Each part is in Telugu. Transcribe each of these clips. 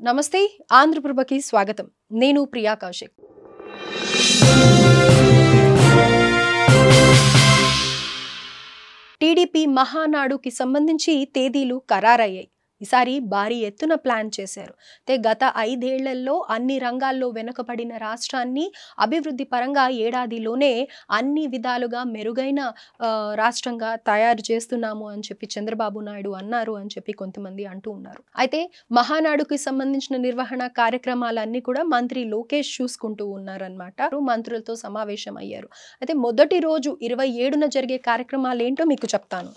నమస్తే ఆంధ్రప్రభకి స్వాగతం. నేను ప్రియా కౌశిక్. టీడీపీ మహానాడుకి సంబంధించి తేదీలు ఖరారయ్యాయి. ఈసారి భారీ ఎత్తున ప్లాన్ చేశారు. గత 5 ఏళ్లలో అన్ని రంగాల్లో వెనుకబడిన రాష్ట్రాన్ని అభివృద్ధి పరంగా ఏడాదిలోనే అన్ని విధాలుగా మెరుగైన రాష్ట్రంగా తయారు చేస్తున్నాము అని చెప్పి చంద్రబాబు నాయుడు అన్నారు అని చెప్పి కొంతమంది అంటూ ఉన్నారు. అయితే మహానాడుకి సంబంధించిన నిర్వహణ కార్యక్రమాలన్నీ కూడా మంత్రి లోకేష్ చూసుకుంటూ ఉన్నారన్నమాట. మంత్రులతో సమావేశం అయ్యారు. అయితే మొదటి రోజు 27న జరిగే కార్యక్రమాలు ఏంటో మీకు చెప్తాను.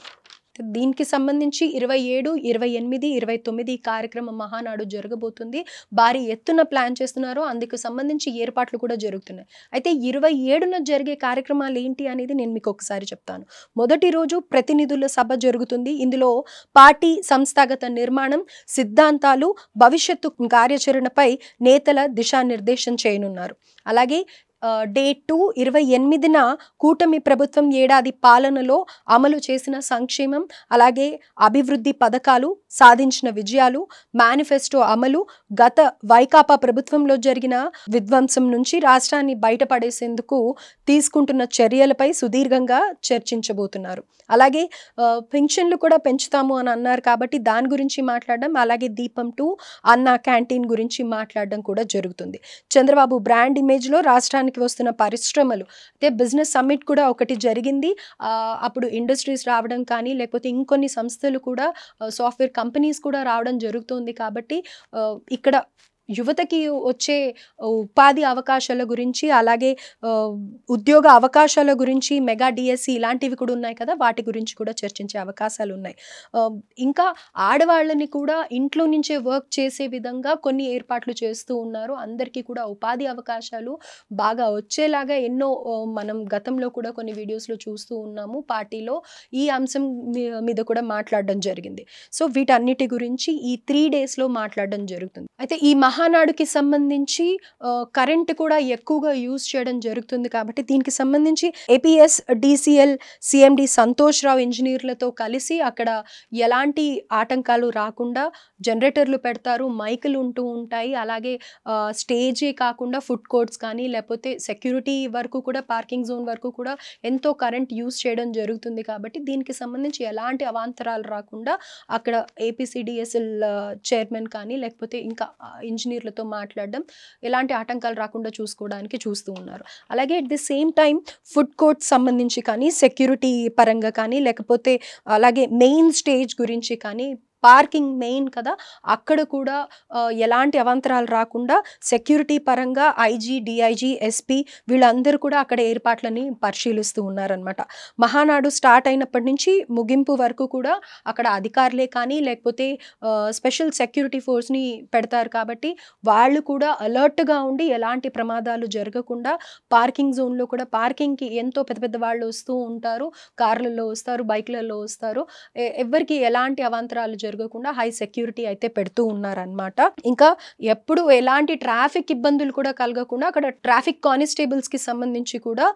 దీనికి సంబంధించి 27, 28, 29 కార్యక్రమం మహానాడు జరగబోతుంది. భారీ ఎత్తున ప్లాన్ చేస్తున్నారు. అందుకు సంబంధించి ఏర్పాట్లు కూడా జరుగుతున్నాయి. అయితే 27న జరిగే కార్యక్రమాలు ఏంటి అనేది నేను మీకు ఒకసారి చెప్తాను. మొదటి రోజు ప్రతినిధుల సభ జరుగుతుంది. ఇందులో పార్టీ సంస్థాగత నిర్మాణం, సిద్ధాంతాలు, భవిష్యత్తు కార్యాచరణపై నేతల దిశానిర్దేశం చేయనున్నారు. అలాగే డే 2 28న కూటమి ప్రభుత్వం ఏడాది పాలనలో అమలు చేసిన సంక్షేమం, అలాగే అభివృద్ధి పథకాలు, సాధించిన విజయాలు, మేనిఫెస్టో అమలు, గత వైకాపా ప్రభుత్వంలో జరిగిన విధ్వంసం నుంచి రాష్ట్రాన్ని బయటపడేసేందుకు తీసుకుంటున్న చర్యలపై సుదీర్ఘంగా చర్చించబోతున్నారు. అలాగే పెన్షన్లు కూడా పెంచుతాము అని అన్నారు కాబట్టి దాని గురించి మాట్లాడడం, అలాగే దీపం 2 అన్న క్యాంటీన్ గురించి మాట్లాడడం కూడా జరుగుతుంది. చంద్రబాబు బ్రాండ్ ఇమేజ్లో రాష్ట్రానికి వస్తున్న పరిశ్రమలు, అయితే బిజినెస్ సమ్మిట్ కూడా ఒకటి జరిగింది. అప్పుడు ఇండస్ట్రీస్ రావడం కానీ, లేకపోతే ఇంకొన్ని సంస్థలు కూడా, సాఫ్ట్వేర్ కంపెనీస్ కూడా రావడం జరుగుతుంది. కాబట్టి ఇక్కడ యువతకి వచ్చే ఉపాధి అవకాశాల గురించి, అలాగే ఉద్యోగ అవకాశాల గురించి, మెగా డిఎస్సి ఇలాంటివి కూడా ఉన్నాయి కదా, వాటి గురించి కూడా చర్చించే అవకాశాలు ఉన్నాయి. ఇంకా ఆడవాళ్ళని కూడా ఇంట్లో నుంచే వర్క్ చేసే విధంగా కొన్ని ఏర్పాట్లు చేస్తూ ఉన్నారు. అందరికీ కూడా ఉపాధి అవకాశాలు బాగా వచ్చేలాగా ఎన్నో మనం గతంలో కూడా కొన్ని వీడియోస్లో చూస్తూ ఉన్నాము. పార్టీలో ఈ అంశం మీద కూడా మాట్లాడడం జరిగింది. సో వీటన్నిటి గురించి ఈ 3 డేస్లో మాట్లాడడం జరుగుతుంది. అయితే ఈ మహానాడుకి సంబంధించి కరెంట్ కూడా ఎక్కువగా యూజ్ చేయడం జరుగుతుంది. కాబట్టి దీనికి సంబంధించి ఏపీఎస్ డిసిఎల్ సిఎండి సంతోష్ రావు ఇంజనీర్లతో కలిసి అక్కడ ఎలాంటి ఆటంకాలు రాకుండా జనరేటర్లు పెడతారు, మైకులు ఉంటూ ఉంటాయి. అలాగే స్టేజే కాకుండా ఫుడ్ కోర్ట్స్ కానీ, లేకపోతే సెక్యూరిటీ వరకు కూడా, పార్కింగ్ జోన్ వరకు కూడా ఎంతో కరెంట్ యూజ్ చేయడం జరుగుతుంది. కాబట్టి దీనికి సంబంధించి ఎలాంటి అవాంతరాలు రాకుండా అక్కడ ఏపీసీడీఎస్ఎల్ చైర్మన్ కానీ, లేకపోతే ఇంకా ఇంజనీర్లతో మాట్లాడడం, ఎలాంటి ఆటంకాలు రాకుండా చూసుకోవడానికి చూస్తూ ఉన్నారు. అలాగే at the same time food court సంబంధించి కానీ, సెక్యూరిటీ పరంగా కానీ, లేకపోతే అలాగే మెయిన్ స్టేజ్ గురించి కానీ, పార్కింగ్ మెయిన్ కదా, అక్కడ కూడా ఎలాంటి అవాంతరాలు రాకుండా సెక్యూరిటీ పరంగా ఐజీ, డిఐజీ, ఎస్పీ వీళ్ళందరూ కూడా అక్కడ ఏర్పాట్లని పరిశీలిస్తూ ఉన్నారనమాట. మహానాడు స్టార్ట్ అయినప్పటి నుంచి ముగింపు వరకు కూడా అక్కడ అధికారులే కానీ, లేకపోతే స్పెషల్ సెక్యూరిటీ ఫోర్స్ని పెడతారు. కాబట్టి వాళ్ళు కూడా అలర్ట్గా ఉండి ఎలాంటి ప్రమాదాలు జరగకుండా, పార్కింగ్ జోన్లో కూడా, పార్కింగ్కి ఎంతో పెద్ద పెద్ద వాళ్ళు వస్తూ ఉంటారు, కార్లలో వస్తారు, బైక్లలో వస్తారు, ఎవరికి ఎలాంటి అవాంతరాలు జరగకుండా హై సెక్యూరిటీ అయితే పెడుతూ ఉన్నారనమాట. ఇంకా ఎప్పుడు ఎలాంటి ట్రాఫిక్ ఇబ్బందులు కూడా కలగకుండా అక్కడ ట్రాఫిక్ కానిస్టేబుల్స్కి సంబంధించి కూడా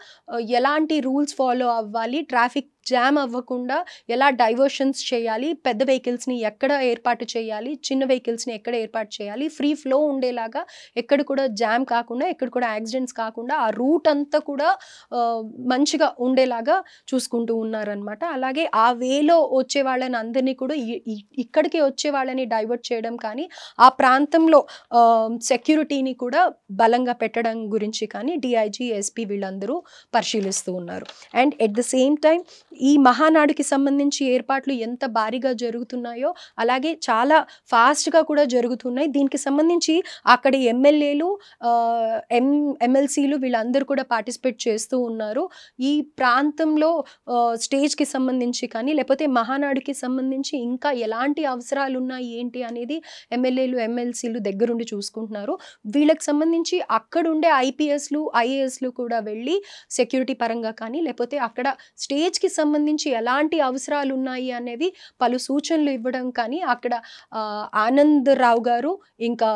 ఎలాంటి రూల్స్ ఫాలో అవ్వాలి, ట్రాఫిక్ జామ్ అవ్వకుండా ఎలా డైవర్షన్స్ చేయాలి, పెద్ద వెహికల్స్ని ఎక్కడ ఏర్పాటు చేయాలి, చిన్న వెహికల్స్ని ఎక్కడ ఏర్పాటు చేయాలి, ఫ్రీ ఫ్లో ఉండేలాగా, ఎక్కడ కూడా జామ్ కాకుండా, ఎక్కడ కూడా యాక్సిడెంట్స్ కాకుండా ఆ రూట్ అంతా కూడా మంచిగా ఉండేలాగా చూసుకుంటూ ఉన్నారనమాట. అలాగే ఆ వేలో వచ్చే వాళ్ళని అందరినీ కూడా ఇక్కడికి వచ్చే వాళ్ళని డైవర్ట్ చేయడం కానీ, ఆ ప్రాంతంలో సెక్యూరిటీని కూడా బలంగా పెట్టడం గురించి కానీ డిఐజీ, ఎస్పీ వీళ్ళందరూ పరిశీలిస్తూ ఉన్నారు. And at the same time ఈ మహానాడుకి సంబంధించి ఏర్పాట్లు ఎంత భారీగా జరుగుతున్నాయో అలాగే చాలా ఫాస్ట్గా కూడా జరుగుతున్నాయి. దీనికి సంబంధించి అక్కడి ఎమ్మెల్యేలు, ఎమ్మెల్సీలు వీళ్ళందరూ కూడా పార్టిసిపేట్ చేస్తూ ఉన్నారు. ఈ ప్రాంతంలో స్టేజ్కి సంబంధించి కానీ, లేకపోతే మహానాడుకి సంబంధించి ఇంకా ఎలాంటి అవసరాలు ఉన్నాయి ఏంటి అనేది ఎమ్మెల్యేలు, ఎమ్మెల్సీలు దగ్గరుండి చూసుకుంటున్నారు. వీళ్ళకి సంబంధించి అక్కడుండే ఐపీఎస్లు, ఐఏఎస్లు కూడా వెళ్ళి సెక్యూరిటీ పరంగా కానీ, లేకపోతే అక్కడ స్టేజ్కి సంబంధించి ఎలాంటి అవసరాలు ఉన్నాయి అనేవి పలు సూచనలు ఇవ్వడం కానీ అక్కడ ఆనంద్ రావు గారు, ఇంకా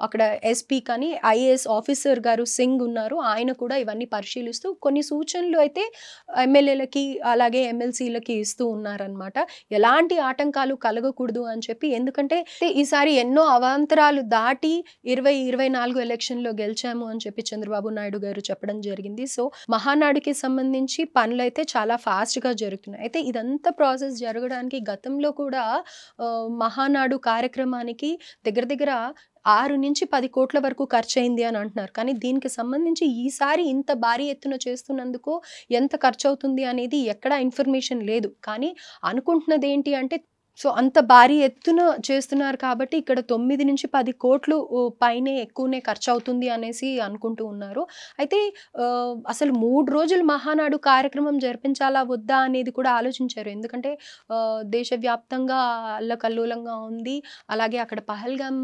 అక్కడ ఎస్పీ కానీ ఐఏఎస్ ఆఫీసర్ గారు సింగ్ ఉన్నారు, ఆయన కూడా ఇవన్నీ పరిశీలిస్తూ కొన్ని సూచనలు అయితే ఎమ్మెల్యేలకి అలాగే ఎమ్మెల్సీలకి ఇస్తూ ఉన్నారనమాట. ఎలాంటి ఆటంకాలు కలగకూడదు అని చెప్పి. ఎందుకంటే ఈసారి ఎన్నో అవాంతరాలు దాటి 2024 ఎలక్షన్లో గెలిచాము అని చెప్పి చంద్రబాబు నాయుడు గారు చెప్పడం జరిగింది. సో మహానాడుకి సంబంధించి పనులైతే చాలా ఫాస్ట్గా జరుగుతున్నాయి. అయితే ఇదంతా ప్రాసెస్ జరగడానికి గతంలో కూడా మహానాడు కార్యక్రమానికి దగ్గర దగ్గర 6-10 కోట్ల వరకు ఖర్చయింది అని అంటున్నారు. కానీ దీనికి సంబంధించి ఈసారి ఇంత భారీ ఎత్తున చేస్తున్నందుకు ఎంత ఖర్చు అవుతుంది అనేది ఎక్కడా ఇన్ఫర్మేషన్ లేదు. కానీ అనుకుంటున్నది ఏంటి అంటే సో అంత భారీ ఎత్తున చేస్తున్నారు కాబట్టి ఇక్కడ 9-10 కోట్లు పైనే ఎక్కువనే ఖర్చు అవుతుంది అనేసి అనుకుంటూ ఉన్నారు. అయితే అసలు 3 రోజులు మహానాడు కార్యక్రమం జరిపించాలా వద్దా అనేది కూడా ఆలోచించారు. ఎందుకంటే దేశవ్యాప్తంగా అల్లకల్లోలంగా ఉంది. అలాగే అక్కడ పహల్గామ్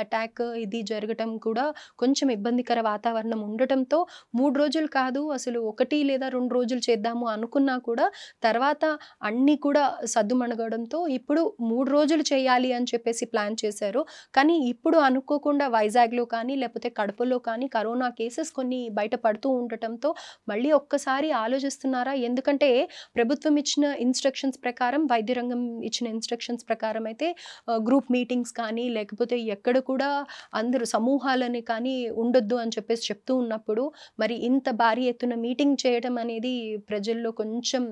అటాక్ ఇది జరగటం కూడా కొంచెం ఇబ్బందికర వాతావరణం ఉండటంతో 3 రోజులు కాదు అసలు 1 లేదా 2 రోజులు చేద్దాము అనుకున్నా కూడా తర్వాత అన్నీ కూడా సద్దుమణగడంతో ఇప్పుడు 3 రోజులు చేయాలి అని చెప్పేసి ప్లాన్ చేశారు. కానీ ఇప్పుడు అనుకోకుండా వైజాగ్లో కానీ లేకపోతే కడపలో కానీ కరోనా కేసెస్ కొన్ని బయట పడుతూ ఉండటంతో మళ్ళీ ఒక్కసారి ఆలోచిస్తున్నారా? ఎందుకంటే ప్రభుత్వం ఇచ్చిన ఇన్స్ట్రక్షన్స్ ప్రకారం, వైద్య రంగం ఇచ్చిన ఇన్స్ట్రక్షన్స్ ప్రకారం అయితే గ్రూప్ మీటింగ్స్ కానీ లేకపోతే ఎక్కడ కూడా అందరూ సమూహాలని కానీ ఉండొద్దు అని చెప్పేసి చెప్తూ ఉన్నప్పుడు మరి ఇంత భారీ ఎత్తున మీటింగ్ చేయడం అనేది ప్రజల్లో కొంచెం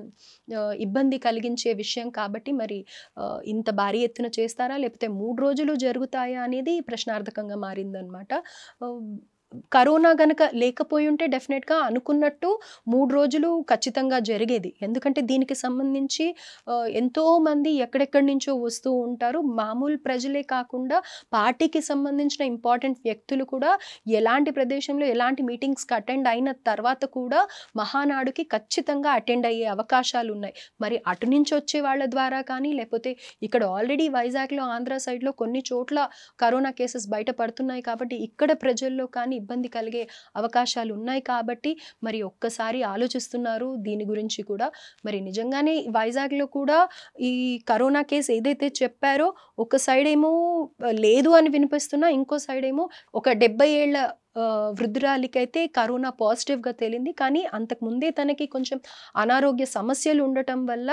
ఇబ్బంది కలిగించే విషయం కాబట్టి మరి ఇంత భారీ ఎత్తున చేస్తారా లేకపోతే 3 రోజులు జరుగుతాయా అనేది ప్రశ్నార్థకంగా మారిందనమాట. కరోనా గనక లేకపోయి ఉంటే డెఫినెట్గా అనుకున్నట్టు 3 రోజులు ఖచ్చితంగా జరిగేది. ఎందుకంటే దీనికి సంబంధించి ఎంతోమంది ఎక్కడెక్కడి నుంచో వస్తూ ఉంటారు. మామూలు ప్రజలే కాకుండా పార్టీకి సంబంధించిన ఇంపార్టెంట్ వ్యక్తులు కూడా ఎలాంటి ప్రదేశంలో ఎలాంటి మీటింగ్స్కి అటెండ్ అయిన తర్వాత కూడా మహానాడుకి ఖచ్చితంగా అటెండ్ అయ్యే అవకాశాలు ఉన్నాయి. మరి అటు నుంచి వచ్చే వాళ్ళ ద్వారా కానీ లేకపోతే ఇక్కడ ఆల్రెడీ వైజాగ్లో ఆంధ్ర సైడ్లో కొన్ని చోట్ల కరోనా కేసెస్ బయటపడుతున్నాయి కాబట్టి ఇక్కడ ప్రజల్లో కానీ ఇబ్బంది కలిగే అవకాశాలు ఉన్నాయి కాబట్టి మరి ఒక్కసారి ఆలోచిస్తున్నారు దీని గురించి కూడా. మరి నిజంగానే వైజాగ్లో కూడా ఈ కరోనా కేసు ఏదైతే చెప్పారో ఒక సైడ్ ఏమో లేదు అని వినిపిస్తున్నా, ఇంకో సైడ్ ఏమో ఒక 70 ఏళ్ల వృద్ధురాలికైతే కరోనా పాజిటివ్గా తేలింది. కానీ అంతకుముందే తనకి కొంచెం అనారోగ్య సమస్యలు ఉండటం వల్ల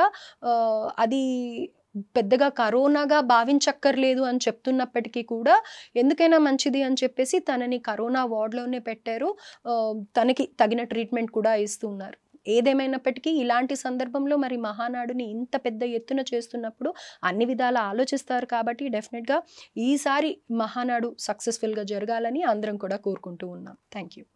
అది పెద్దగా కరోనాగా భావించక్కర్లేదు అని చెప్తున్నప్పటికీ కూడా ఎందుకైనా మంచిది అని చెప్పేసి తనని కరోనా వార్డులోనే పెట్టారు. తనకి తగిన ట్రీట్మెంట్ కూడా ఇస్తున్నారు. ఏదేమైనప్పటికీ ఇలాంటి సందర్భంలో మరి మహానాడుని ఇంత పెద్ద ఎత్తున చేస్తున్నప్పుడు అన్ని విధాలా ఆలోచిస్తారు కాబట్టి డెఫినెట్గా ఈసారి మహానాడు సక్సెస్ఫుల్గా జరగాలని అందరం కూడా కోరుకుంటూ ఉన్నాం. Thank you.